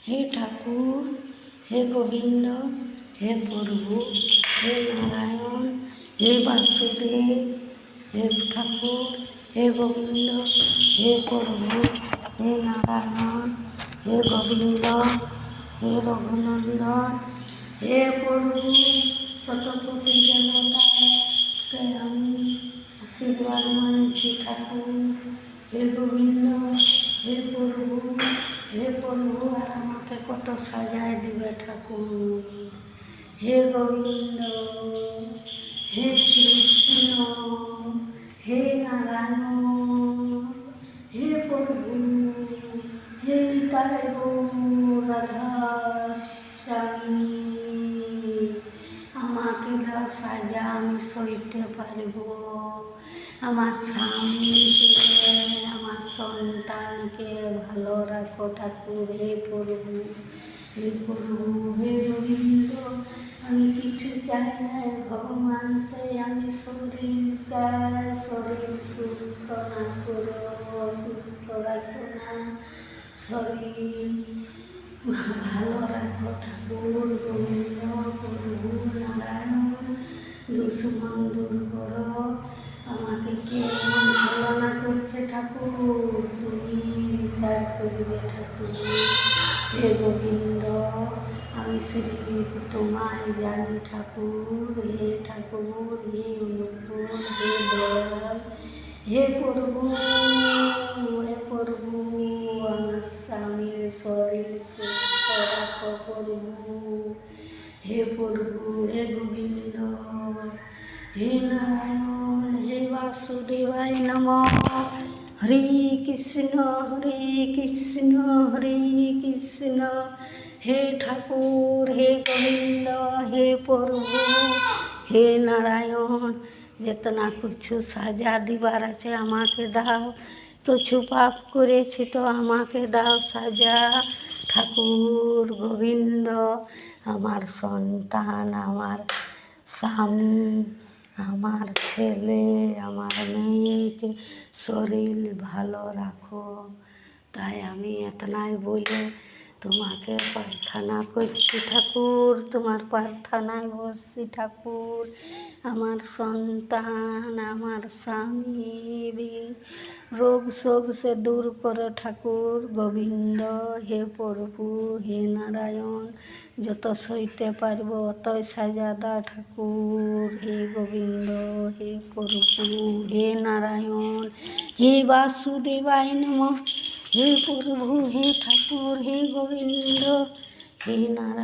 हे ठाकुर, हे गोविंद, हे प्रभु, हे नारायण, हे वासुदेव, हे ठाकुर, हे गोविंद, हे प्रभु, हे नारायण, हे गोविंद, हे रघुनंदन, हे प्रभु शतकोटि देवताके আমি আশীর্বাদ মানছি ঠাকুর। হে গোবিন্দ, হে প্রভু আর আমাকে কত সাজায় দিবে ঠাকুর। হে গোবিন্দ, হে কৃষ্ণ, হে নারায়ণ, হে প্রভু, হে নিতাই গৌর রাধা স্বামী, আমাকে দাও সাজা আমি সইতে পারব। আমার স্বামীকে, আমার সন্তানকে ভালো রাখো ঠাকুর। হে প্রভু, হে গোবিন্দ, আমি কিছু চাই না ভগবান, সে আমি শরীর চাই। শরীর সুস্থ না করো, অসুস্থ রাখো না, শরীর ভালো রাখো ঠাকুর। গোবিন্দ, প্রভু, নারায়ণ, দুশ্মন দূর করো। আমাকে কে মন্ত্রণা করছে ঠাকুর, তুমি বিচার করবে ঠাকুর। হে গোবিন্দ, আমি শ্রী তোমায় জানি ঠাকুর। হে ঠাকুর, হে অনুকূল, হে দয়াল, হে প্রভু, আমার স্বামীর শরীর সুস্থ রাখো প্রভু। হে প্রভু, হে গোবিন্দ, হে নারায়ণ, হে বাসুদেবায় নমঃ। হরে কৃষ্ণ, হরে কৃষ্ণ, হরে কৃষ্ণ। হে ঠাকুর, হে গোবিন্দ, হে প্রভু, হে নারায়ণ, जितना कुछ সাজা দিবার আছে আমাকে দাও। কিছু পাপ করেছি তো আমাকে দাও সাজা ঠাকুর। গোবিন্দ, আমার সন্তান, আমার স্বামী, আমার ছেলে, আমার মেয়েকে শরীর ভালো রাখো। তাই আমি এতনাই বলে তোমাকে প্রার্থনা করছি ঠাকুর, তোমার প্রার্থনায় বসছি ঠাকুর। আমার সন্তান, আমার স্বামী রোগ শোক সে দূর করো ঠাকুর। গোবিন্দ, হে প্রভু, হে নারায়ণ, যত সইতে পারবো অতই সাজা দাও ঠাকুর। হে গোবিন্দ, হে প্রভু, হে নারায়ণ, হে বাসুদেবায় নমঃ। হে প্রভু, হে ঠাকুর, হে গোবিন্দ, হে নারায়ণ।